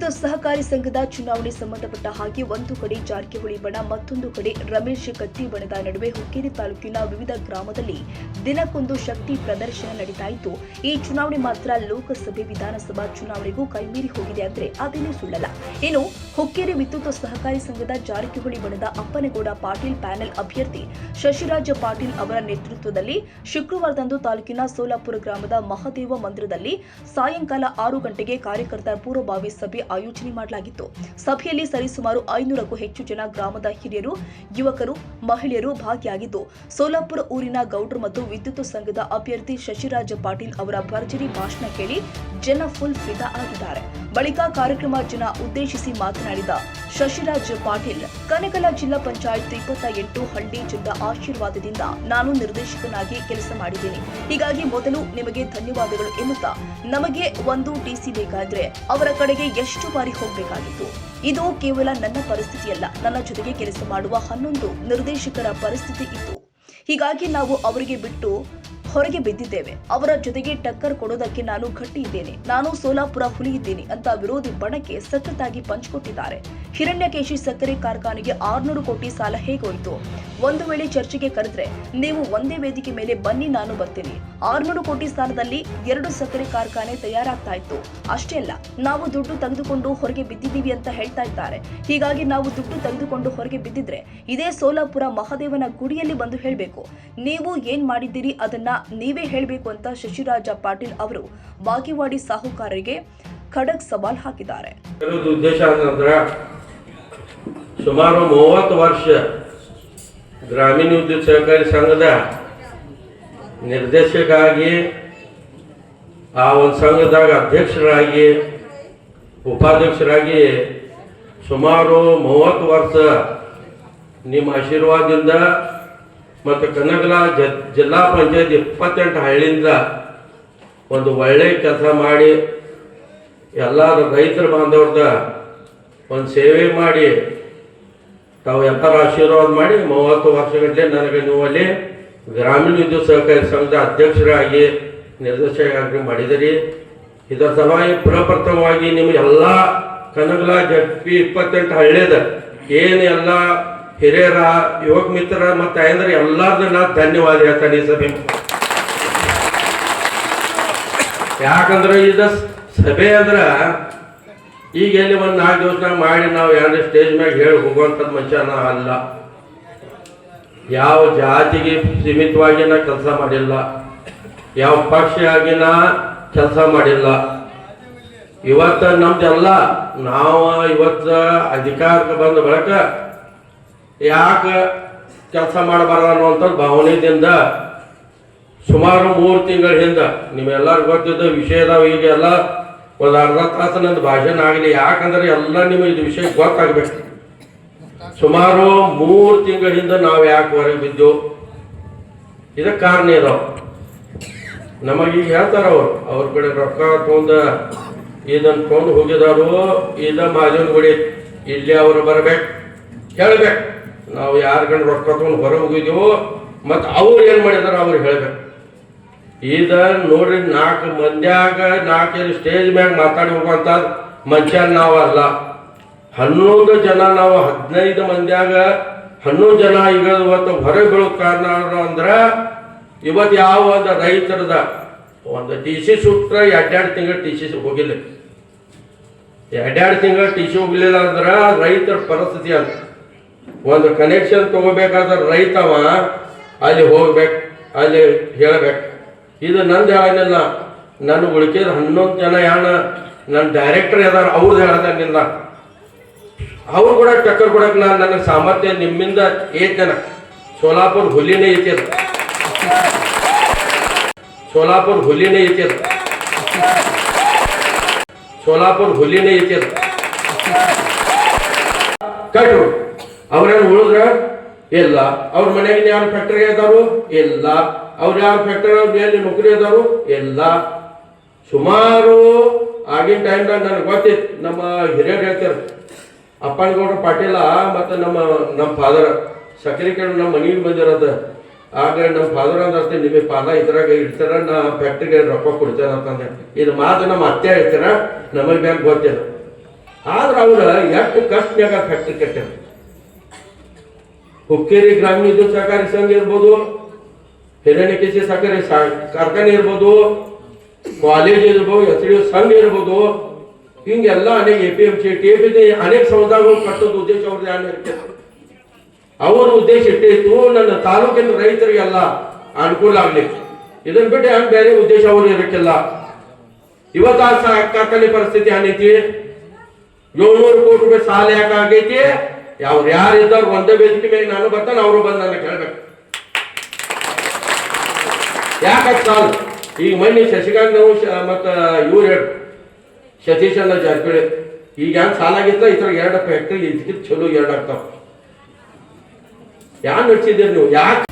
ವಿದ್ಯುತ್ ಸಹಕಾರಿ ಸಂಘದ ಚುನಾವಣೆ ಸಂಬಂಧಪಟ್ಟ ಹಾಗೆ ಒಂದು ಕಡೆ ಜಾರಕಿಹೊಳಿ ಬಣ, ಮತ್ತೊಂದು ಕಡೆ ರಮೇಶ್ ಕತ್ತಿ ಬಣದ ನಡುವೆ ಹುಕ್ಕೇರಿ ತಾಲೂಕಿನ ವಿವಿಧ ಗ್ರಾಮದಲ್ಲಿ ದಿನಕ್ಕೊಂದು ಶಕ್ತಿ ಪ್ರದರ್ಶನ ನಡೀತಾ ಇದ್ದು, ಈ ಚುನಾವಣೆ ಮಾತ್ರ ಲೋಕಸಭೆ, ವಿಧಾನಸಭಾ ಚುನಾವಣೆಗೂ ಕೈಮೀರಿ ಹೋಗಿದೆ ಅಂದ್ರೆ ಅದೇನೂ ಸುಳ್ಳಲ್ಲ. ಇನ್ನು ಹುಕ್ಕೇರಿ ವಿದ್ಯುತ್ ಸಹಕಾರಿ ಸಂಘದ ಜಾರಕಿಹೊಳಿ ಬಣದ ಅಪ್ಪನಗೌಡ ಪಾಟೀಲ್ ಪ್ಯಾನೆಲ್ ಅಭ್ಯರ್ಥಿ ಶಶಿರಾಜ ಪಾಟೀಲ್ ಅವರ ನೇತೃತ್ವದಲ್ಲಿ ಶುಕ್ರವಾರದಂದು ತಾಲೂಕಿನ ಸೋಲಾಪುರ ಗ್ರಾಮದ ಮಹಾದೇವ ಮಂದಿರದಲ್ಲಿ ಸಾಯಂಕಾಲ 6 ಗಂಟೆಗೆ ಕಾರ್ಯಕರ್ತರ ಪೂರ್ವಭಾವಿ ಸಭೆ ಆಯೋಜನೆ ಮಾಡಲಾಗಿತ್ತು. ಸಭೆಯಲ್ಲಿ ಸರಿಸುಮಾರು 500ಕ್ಕೂ ಹೆಚ್ಚು ಜನ ಗ್ರಾಮದ ಹಿರಿಯರು, ಯುವಕರು, ಮಹಿಳೆಯರು ಭಾಗಿಯಾಗಿದ್ದು, ಸೋಲಾಪುರ ಊರಿನ ಗೌಡ್ರು ಮತ್ತು ವಿದ್ಯುತ್ ಸಂಘದ ಅಭ್ಯರ್ಥಿ ಶಶಿರಾಜ ಪಾಟೀಲ್ ಅವರ ಭರ್ಜರಿ ಭಾಷಣ ಕೇಳಿ ಜನ ಫುಲ್ ಫಿದಾ ಆಗಿದ್ದಾರೆ. ಬಳಿಕ ಕಾರ್ಯಕ್ರಮ ಜನ ಉದ್ದೇಶಿಸಿ ಮಾತನಾಡಿದ ಶಶಿರಾಜ ಪಾಟೀಲ್, ಕನಕಲ ಜಿಲ್ಲಾ ಪಂಚಾಯತ್ 28 ಹಳ್ಳಿ ಜನರ ಆಶೀರ್ವಾದದಿಂದ ನಾನು ನಿರ್ದೇಶಕನಾಗಿ ಕೆಲಸ ಮಾಡಿದ್ದೇನೆ. ಹೀಗಾಗಿ ಮೊದಲು ನಿಮಗೆ ಧನ್ಯವಾದಗಳು ಎನ್ನುತ್ತಾ, ನಮಗೆ ಒಂದು ಟಿಸಿ ಬೇಕಾದ್ರೆ ಅವರ ಕಡೆಗೆ ಎಷ್ಟು ಬಾರಿ ಹೋಗಬೇಕಾಗಿತ್ತು. ಇದು ಕೇವಲ ನನ್ನ ಪರಿಸ್ಥಿತಿಯಲ್ಲ, ನನ್ನ ಜೊತೆಗೆ ಕೆಲಸ ಮಾಡುವ 11 ನಿರ್ದೇಶಕರ ಪರಿಸ್ಥಿತಿ ಇತ್ತು. ಹೀಗಾಗಿ ನಾವು ಅವರಿಗೆ ಬಿಟ್ಟು ಹೊರಗೆ ಬಿದ್ದಿದ್ದೇವೆ. ಅವರ ಜೊತೆಗೆ ಟಕ್ಕರ್ ಕೊಡೋದಕ್ಕೆ ನಾನು ಗಟ್ಟಿ ಇದ್ದೇನೆ, ನಾನು ಸೋಲಾಪುರ ಹುಲಿ ಇದ್ದೇನೆ ಅಂತ ವಿರೋಧಿ ಬಣಕ್ಕೆ ಸಖತ್ತಾಗಿ ಪಂಚ್ ಕೊಟ್ಟಿದ್ದಾರೆ. ಹಿರಣ್ಯಕೇಶಿ ಸಕ್ಕರೆ ಕಾರ್ಖಾನೆಗೆ 600 ಕೋಟಿ ಸಾಲ ಹೇಗೋಯ್ತು? ಒಂದು ವೇಳೆ ಚರ್ಚೆಗೆ ಕರೆದ್ರೆ ನೀವು ಒಂದೇ ವೇದಿಕೆ ಮೇಲೆ ಬನ್ನಿ, ನಾನು ಬರ್ತೀನಿ. 600 ಕೋಟಿ ಸಾಲದಲ್ಲಿ 2 ಸಕ್ಕರೆ ಕಾರ್ಖಾನೆ ತಯಾರಾಗ್ತಾ ಇತ್ತು. ಅಷ್ಟೇ ಅಲ್ಲ, ನಾವು ದುಡ್ಡು ತೆಗೆದುಕೊಂಡು ಹೊರಗೆ ಬಿದ್ದಿದ್ದೀವಿ ಅಂತ ಹೇಳ್ತಾ ಇದ್ದಾರೆ. ಹೀಗಾಗಿ ನಾವು ದುಡ್ಡು ತೆಗೆದುಕೊಂಡು ಹೊರಗೆ ಬಿದ್ದಿದ್ರೆ ಇದೇ ಸೋಲಾಪುರ ಮಹಾದೇವನ ಗುಡಿಯಲ್ಲಿ ಬಂದು ಹೇಳಬೇಕು. ನೀವು ಏನ್ ಮಾಡಿದ್ದೀರಿ ಅದನ್ನ ನೀವೇ ಹೇಳಬೇಕು ಅಂತ ಶಶಿರಾಜ ಪಾಟೀಲ್ ಅವರು ಬಾಗೇವಾಡಿ ಸಾಹುಕಾರರಿಗೆ ಖಡಕ್ ಸವಾಲ್ ಹಾಕಿದ್ದಾರೆ. ಉದ್ದೇಶ ಅಂದ್ರೆ ಸುಮಾರು 30 ವರ್ಷ ಗ್ರಾಮೀಣ ವಿದ್ಯುತ್ ಸಹಕಾರಿ ಸಂಘದ ನಿರ್ದೇಶಕರಾಗಿ, ಆ ಒಂದು ಸಂಘದಾಗ ಅಧ್ಯಕ್ಷರಾಗಿ, ಉಪಾಧ್ಯಕ್ಷರಾಗಿ ಸುಮಾರು 30 ವರ್ಷ ನಿಮ್ಮ ಆಶೀರ್ವಾದದಿಂದ ಮತ್ತು ಕನಕಲ ಜಿಲ್ಲಾ ಪಂಚಾಯತ್ 28 ಹಳ್ಳಿಯಿಂದ ಒಂದು ಒಳ್ಳೆ ಕೆಲಸ ಮಾಡಿ ಎಲ್ಲ ರೈತರ ಬಾಂಧವ್ರದ ಒಂದು ಸೇವೆ ಮಾಡಿ ತಾವು ಎಲ್ಲರ ಆಶೀರ್ವಾದ ಮಾಡಿ 30 ವರ್ಷಗಟ್ಟಲೆ ನನಗೆ ನೀವು ಅಲ್ಲಿ ಗ್ರಾಮೀಣ ವಿದ್ಯುತ್ ಸಹಕಾರಿ ಸಂಘದ ಅಧ್ಯಕ್ಷರಾಗಿ, ನಿರ್ದೇಶಕರಾಗಿ ಮಾಡಿದಿರಿ. ಇದರ ಸಲುವಾಗಿ ಪ್ರಪ್ರಥಮವಾಗಿ ನಿಮಗೆಲ್ಲ ಕನಕಲ ಜಡ್ಪಿ 28 ಹಳ್ಳಿದ ಏನು ಎಲ್ಲ ಹಿರಿಯರ, ಯುವಕ ಮಿತ್ರ ಮತ್ತು ತಾಯಂದ್ರೆ ಎಲ್ಲರದ್ದು ನಾನು ಧನ್ಯವಾದ ಹೇಳ್ತಾನೆ ಈ ಸಭೆ. ಯಾಕಂದ್ರೆ ಇದು ಸಭೆ ಅಂದ್ರೆ ಈಗ ಎಲ್ಲಿ ಒಂದು 4 ದಿವಸನಾಗ ಮಾಡಿ ನಾವು ಯಾರು ಸ್ಟೇಜ್ ಮ್ಯಾಗ ಹೇಳಿ ಹೋಗುವಂಥದ್ದು ಮನುಷ್ಯ ನಾ ಅಲ್ಲ. ಯಾವ ಜಾತಿಗೆ ಸೀಮಿತವಾಗಿ ನಾ ಕೆಲಸ ಮಾಡಿಲ್ಲ, ಯಾವ ಪಕ್ಷ ಆಗಿ ನಾ ಕೆಲಸ ಮಾಡಿಲ್ಲ. ಇವತ್ತು ನಮ್ದೆಲ್ಲ ನಾವು ಇವತ್ತು ಅಧಿಕಾರಕ್ಕೆ ಬಂದ ಬಳಿಕ ಯಾಕೆ ಕೆಲಸ ಮಾಡಬಾರ್ದು ಅನ್ನುವಂಥದ್ದು ಭಾವನೆಯಿಂದ ಸುಮಾರು 3 ತಿಂಗಳ ಹಿಂದೆ ನಿಮ್ಮೆಲ್ಲರಿಗೂ ಗೊತ್ತಿದ್ದ ವಿಷಯದಾವ. ಈಗ ಎಲ್ಲ ಒಂದು ಅರ್ಧ ತಾಸು ನಂದು ಭಾಷಣ ಆಗಲಿ, ಯಾಕಂದ್ರೆ ಎಲ್ಲ ನಿಮಗೆ ಇದು ವಿಷಯ ಗೊತ್ತಾಗಬೇಕು. ಸುಮಾರು 3 ತಿಂಗಳ ಹಿಂದೆ ನಾವು ಯಾಕೆ ಹೊರಗೆ ಬಿದ್ದೆವು, ಇದಕ್ಕೆ ಕಾರಣ ಇದಾವ. ನಮಗೀಗ ಹೇಳ್ತಾರ ಅವ್ರ ಕಡೆ ರೊಕ್ಕ ತೊಗೊಂಡು ಇದನ್ನು ತೊಗೊಂಡು ಹೋಗಿದಾರು, ಇದ ಮಾಜನ್ ಗುಡಿ ಇಲ್ಲಿ ಅವರು ಬರ್ಬೇಕು ಹೇಳ್ಬೇಕು. ನಾವು ಯಾರ ಕಡೆ ರೊಕ್ಕ ತೊಗೊಂಡು ಹೊರ ಹೋಗಿದ್ದೀವೋ ಮತ್ತು ಅವ್ರು ಏನು ಮಾಡಿದಾರ ಅವ್ರು ಹೇಳ್ಬೇಕು. ಈಗ ನೋಡ್ರಿ 4 ಮಂದ್ಯಾಗ 4 ಸ್ಟೇಜ್ ಮ್ಯಾಗ ಮಾತಾಡಿ ಹೋಗುವಂಥ ಮನುಷ್ಯ ನಾವು ಅಲ್ಲ. 11 ಜನ, ನಾವು 15 ಮಂದ್ಯಾಗ 11 ಜನ ಈಗ ಇವತ್ತು ಹೊರಗೆ ಬೀಳೋ ಕಾರಣ ಅಂದ್ರೆ ಇವತ್ತು ಯಾವ ಒಂದು ರೈತರದ ಒಂದು ಟಿ ಸಿ ಸುಟ್ರ 2 ತಿಂಗಳು ಟಿ ಸಿ ಹೋಗಿಲ್ಲ. 2 ತಿಂಗಳು ಟಿ ಸಿ ಹೋಗ್ಲಿಲ್ಲ ಅಂದ್ರೆ ರೈತರ ಪರಿಸ್ಥಿತಿ ಅಂತ. ಒಂದು ಕನೆಕ್ಷನ್ ತಗೋಬೇಕಾದ್ರೆ ರೈತವ ಅಲ್ಲಿ ಹೋಗ್ಬೇಕು, ಅಲ್ಲಿ ಹೇಳ್ಬೇಕು. ಇದು ನಂದು ಹೇಳಂಗಿಲ್ಲ, ನಾನು ಉಳಿಕೆದ 11 ಜನ ಯಾಣ ನನ್ನ ಡೈರೆಕ್ಟರ್ ಯಾರು ಅವ್ರದ್ದು ಹೇಳ್ದಂಗಿಲ್ಲ. ಅವ್ರು ಕೂಡ ಟಕ್ಕರ್ ಕೊಡಕ್ಕೆ ನನಗೆ ಸಾಮರ್ಥ್ಯ ನಿಮ್ಮಿಂದ 8 ಜನ. ಸೋಲಾಪುರ ಹುಲಿನೇ ಐತಿ, ಸೋಲಾಪುರ ಹುಲಿನೇ ಐತಿ, ಸೋಲಾಪುರ ಹುಲಿನೇ ಐತಿ. ಕಟ್ರು ಅವ್ರೇನು ಉಳಿದ್ರ ಇಲ್ಲ. ಅವ್ರ ಮನೆಗೆ ಯಾರು ಫ್ಯಾಕ್ಟ್ರಿ ಅದಾರು ಇಲ್ಲ. ಅವ್ರು ಯಾರು ಫ್ಯಾಕ್ಟ್ರಿ ಎಲ್ಲಿ ನೌಕರಿ ಅದಾರು ಇಲ್ಲ. ಸುಮಾರು ಆಗಿನ ಟೈಮ್ದಾಗ ನನಗೆ ಗೊತ್ತಿತ್ತು. ನಮ್ಮ ಹಿರಿಯರು ಹೇಳ್ತಾರೆ, ಅಪ್ಪನಗೌಡ ಪಾಟೀಲ ಮತ್ತು ನಮ್ಮ ಫಾದರ್ ಸಕ್ರೆ ಕಡೆ ನಮ್ಮ ಮನೆಗೆ ಬಂದಿರೋದು. ಆಗ ನಮ್ಮ ಫಾದರ್ ಅಂದ್ರೆ ನಿಮಗೆ ಪಾದ ಇದ್ರಾಗ ಇಡ್ತಾರ, ನಾ ಫ್ಯಾಕ್ಟ್ರಿಗೆ ರೊಕ್ಕ ಕೊಡ್ತೇನೆ ಅಂತಂದೆ. ಇದು ಮಾತು ನಮ್ಮ ಅತ್ತೆ ಹೇಳ್ತಾರ, ನಮಗೆ ಬ್ಯಾಂಕ್ ಗೊತ್ತಿಲ್ಲ. ಆದ್ರೆ ಅವ್ರ ಎಷ್ಟು ಕಷ್ಟನಾಗ ಫ್ಯಾಕ್ಟ್ರಿ ಕಟ್ಟಾರ. ಹುಕ್ಕೇರಿ ಗ್ರಾಮೀಣ ವಿದ್ಯುತ್ ಸಹಕಾರಿ ಸಂಘ ಇರ್ಬೋದು, ಹಿರಣ್ಯಕೇಶಿ ಸಹಕಾರಿ ಕಾರ್ಖಾನೆ ಇರ್ಬೋದು, ಕಾಲೇಜ್ ಇರ್ಬೋದು, SDO ಸಂಘ ಇರ್ಬೋದು, ಹಿಂಗೆಲ್ಲ ಅನೇಕ APMC TAPC ಅನೇಕ ಸಮುದಾಯಗಳು ಕಟ್ಟೋದು ಉದ್ದೇಶ ಅವ್ರದ್ದು ಏನಿರುತ್ತೆ. ಅವರ ಉದ್ದೇಶ ಇಟ್ಟಿತ್ತು ನನ್ನ ತಾಲೂಕಿನ ರೈತರಿಗೆಲ್ಲ ಅನುಕೂಲ ಆಗ್ಲಿ. ಇದನ್ನ ಬಿಟ್ಟು ಹೆಂಗ್ ಬೇರೆ ಉದ್ದೇಶ ಅವರು ಇರಕ್ಕಿಲ್ಲ. ಇವತ್ತು ಆ ಕಾರ್ಖಾನೆ ಪರಿಸ್ಥಿತಿ ಏನೈತಿ, 700 ಕೋಟಿ ರೂಪಾಯಿ ಸಾಲ ಯಾಕೆ ಆಗೈತಿ? ಅವ್ರು ಯಾರಿದ್ದವ್ರು ಒಂದೇ ವೇದಿಕೆ ಮೇಲೆ ನಾನು ಬರ್ತಾನೆ, ಅವರು ಬಂದು ನನ್ನ ಕೇಳ್ಬೇಕು ಯಾಕೆ ಸಾಲ. ಈಗ ಮೊನ್ನೆ ಶಶಿಕಾಂತ್ ನಾವು ಮತ್ತ ಇವ್ರು ಹೇಳಿ ಸತೀಶ್ ಅಣ್ಣ ಜಾರಕಿಹೊಳಿ ಈಗ ಏನ್ ಸಾಲ ಆಗಿತ್ತ ಈ ತರ 2 ಫ್ಯಾಕ್ಟ್ರಿ ಇದಕ್ಕಿಂತ ಚಲೋ 2 ಆಗ್ತಾವ. ಯಾರು ನಡೆಸಿದ್ದೀರಿ ನೀವು? ಯಾಕೆ